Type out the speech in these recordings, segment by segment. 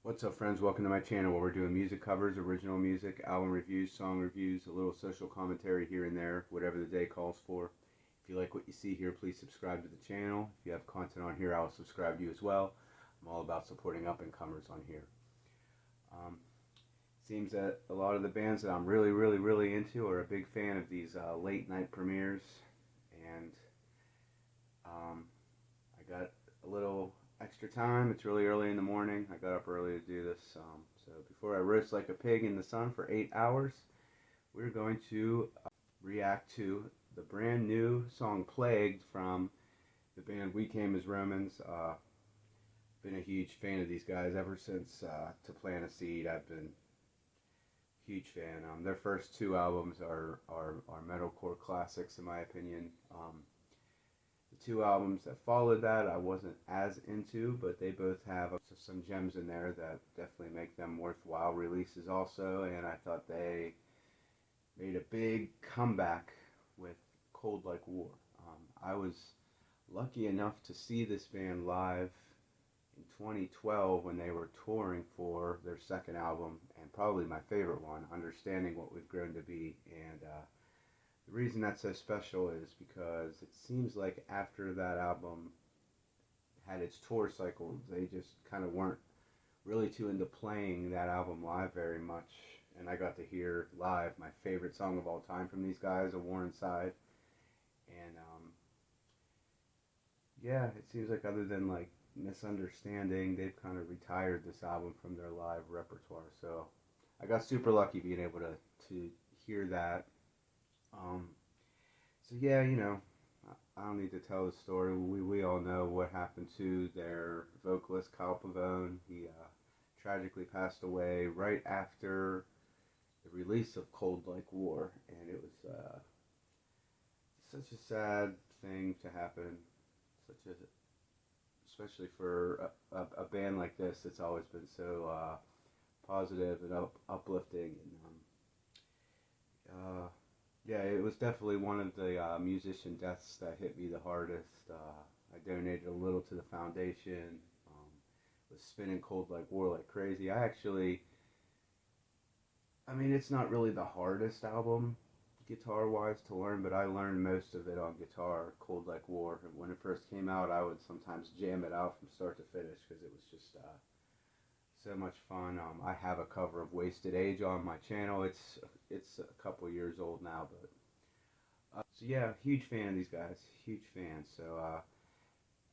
What's up, friends? Welcome to my channel where we're doing music covers, original music, album reviews, song reviews, a little social commentary here and there, whatever the day calls for. If you like what you see here, please subscribe to the channel. If you have content on here, I'll subscribe to you as well. I'm all about supporting up-and-comers on here. Seems that a lot of the bands that I'm really into are a big fan of these late night premieres, and I got a little extra time. It's really early in the morning. I got up early to do this. So before I roast like a pig in the sun for 8 hours, we're going to react to the brand new song Plagued from the band We Came as Romans. Been a huge fan of these guys ever since To Plant a Seed. I've been a huge fan. Their first two albums are metalcore classics in my opinion. The two albums that followed that I wasn't as into, but they both have some gems in there that definitely make them worthwhile releases also, and I thought they made a big comeback with Cold Like War. I was lucky enough to see this band live in 2012 when they were touring for their second album, and probably my favorite one, Understanding What We've Grown to Be. And the reason that's so special is because it seems like after that album had its tour cycle, they just kind of weren't really too into playing that album live very much. And I got to hear live my favorite song of all time from these guys, A War Inside. And yeah, it seems like other than like Misunderstanding, they've kind of retired this album from their live repertoire. So I got super lucky being able to hear that. So yeah, you know, I don't need to tell the story. We all know what happened to their vocalist, Kyle Pavone. He tragically passed away right after the release of Cold Like War, and it was such a sad thing to happen, especially for a band like this that's always been so positive and uplifting. And yeah, it was definitely one of the musician deaths that hit me the hardest. I donated a little to the foundation. Was spinning Cold Like War like crazy. I mean, it's not really the hardest album guitar-wise to learn, but I learned most of it on guitar, Cold Like War. And when it first came out, I would sometimes jam it out from start to finish because it was just so much fun. I have a cover of Wasted Age on my channel. It's a couple years old now, but so yeah, huge fan of these guys, huge fan. So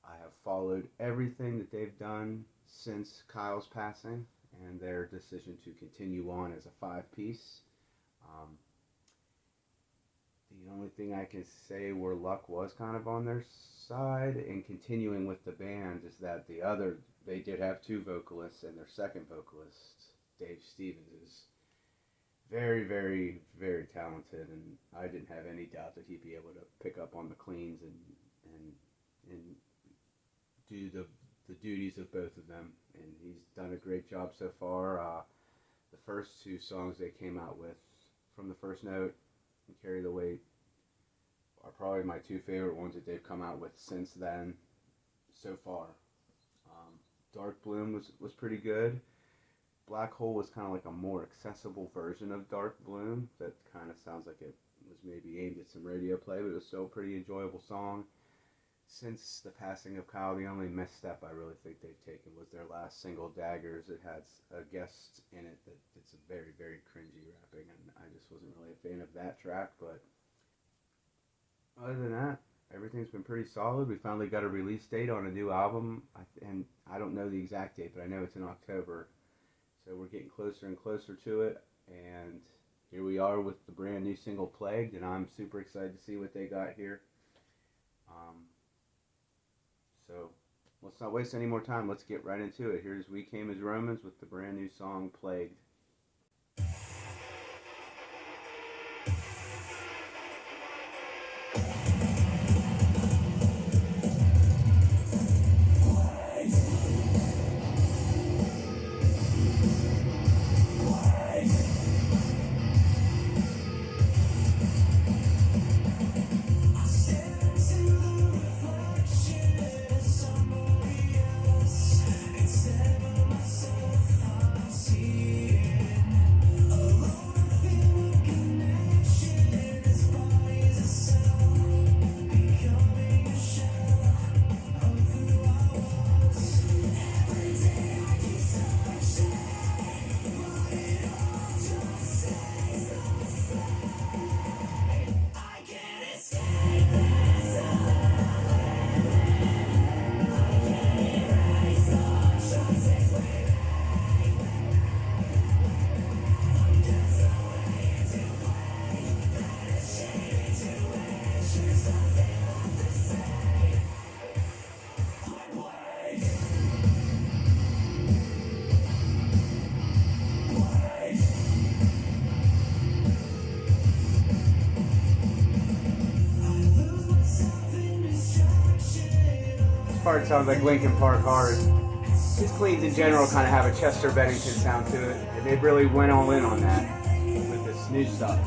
I have followed everything that they've done since Kyle's passing and their decision to continue on as a 5-piece. The only thing I can say where luck was kind of on their side in continuing with the band is that they did have two vocalists, and their second vocalist, Dave Stevens, is very talented, and I didn't have any doubt that he'd be able to pick up on the cleans and do the duties of both of them, and he's done a great job so far. The first two songs they came out with, From the First Note and Carry the Weight, are probably my two favorite ones that they've come out with since then so far. Dark Bloom was pretty good. Black Hole was kind of like a more accessible version of Dark Bloom that kind of sounds like it was maybe aimed at some radio play, but it was still a pretty enjoyable song. Since the passing of Kyle, the only misstep I really think they've taken was their last single, Daggers. It has a guest in it that's a very cringy rapping, and I just wasn't really a fan of that track. But other than that, everything's been pretty solid. We finally got a release date on a new album, and I don't know the exact date, but I know it's in October. So we're getting closer and closer to it, and here we are with the brand new single Plagued, and I'm super excited to see what they got here. So let's not waste any more time. Let's get right into it. Here's We Came as Romans with the brand new song Plagued. Myself part sounds like Linkin Park hard. His cleans in general kind of have a Chester Bennington sound to it, and they really went all in on that with this new stuff.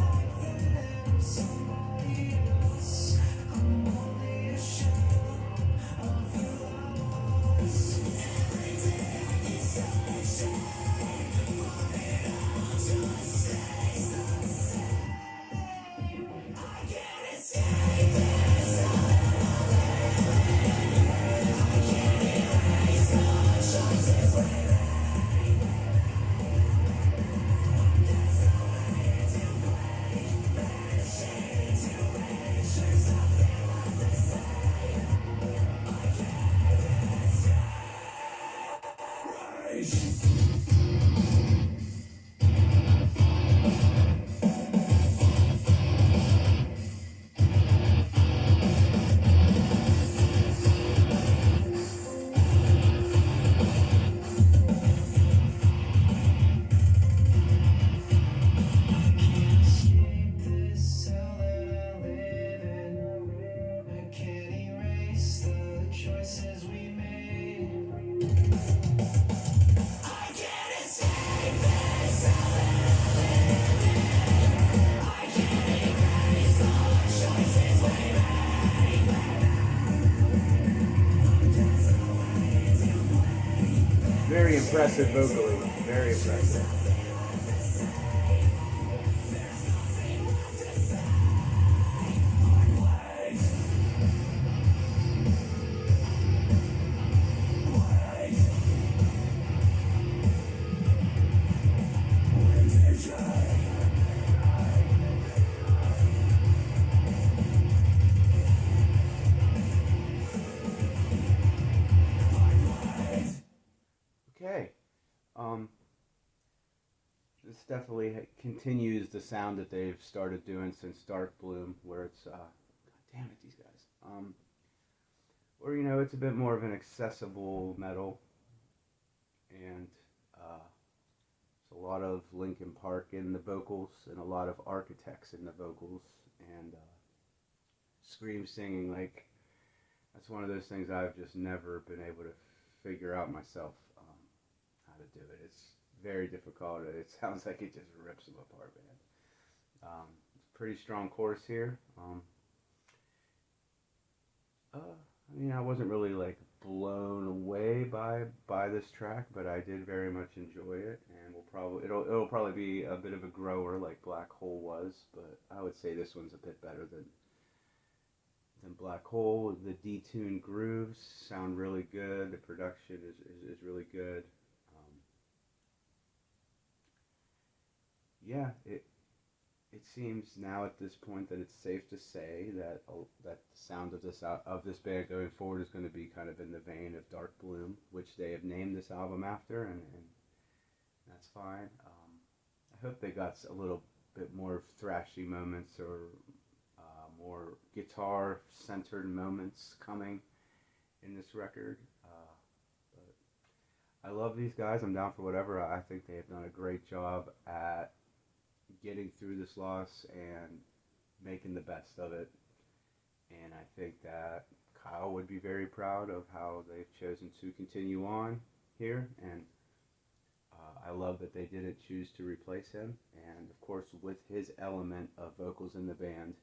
Very impressive vocally, very impressive. Okay. This definitely continues the sound that they've started doing since Dark Bloom, where it's, God damn it, these guys. Or, you know, it's a bit more of an accessible metal, and it's a lot of Linkin Park in the vocals, and a lot of Architects in the vocals, and scream singing. Like, that's one of those things I've just never been able to figure out myself, how to do it. It's very difficult. It sounds like it just rips them apart, man. Pretty strong chorus here. I mean, I wasn't really like blown away by this track, but I did very much enjoy it, and it'll probably be a bit of a grower like Black Hole was, but I would say this one's a bit better than Black Hole. The detuned grooves sound really good. The production is really good. Yeah, it seems now at this point that it's safe to say that that the sound of this band going forward is going to be kind of in the vein of Dark Bloom, which they have named this album after, and that's fine. I hope they got a little bit more thrashy moments, or more guitar-centered moments coming in this record. But I love these guys. I'm down for whatever. I think they have done a great job at getting through this loss and making the best of it. And I think that Kyle would be very proud of how they've chosen to continue on here. And I love that they didn't choose to replace him. And of course, with his element of vocals in the band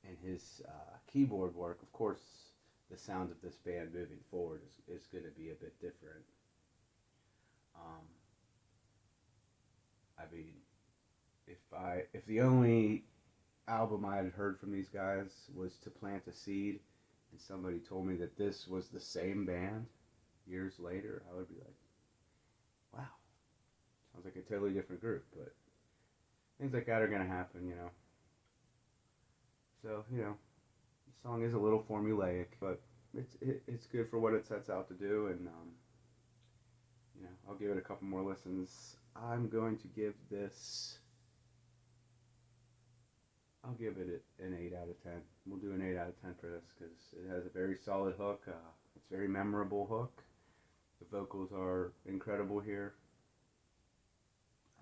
and his keyboard work, of course, the sound of this band moving forward is going to be a bit different. I mean, if the only album I had heard from these guys was To Plant a Seed, and somebody told me that this was the same band years later, I would be like, wow, sounds like a totally different group. But things like that are going to happen, you know. So, you know, the song is a little formulaic, but it's good for what it sets out to do, and you know, I'll give it a couple more listens. I'm going to give this, I'll give it an 8 out of 10. We'll do an 8 out of 10 for this, because it has a very solid hook. It's a very memorable hook. The vocals are incredible here.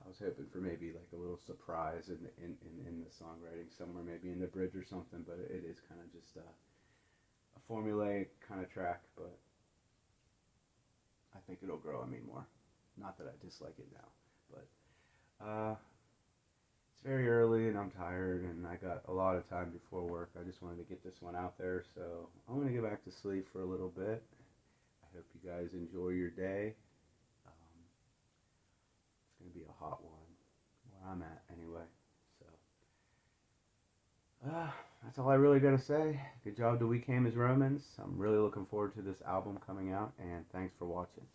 I was hoping for maybe like a little surprise in the songwriting somewhere, maybe in the bridge or something, but it is kind of just a a formulaic kind of track, but I think it'll grow on me more. Not that I dislike it now, but it's very early and I'm tired and I got a lot of time before work. I just wanted to get this one out there, so I'm gonna get back to sleep for a little bit. I hope you guys enjoy your day. Um, it's gonna be a hot one where I'm at anyway. So that's all I really gotta say. Good job to We Came as Romans. I'm really looking forward to this album coming out, and thanks for watching.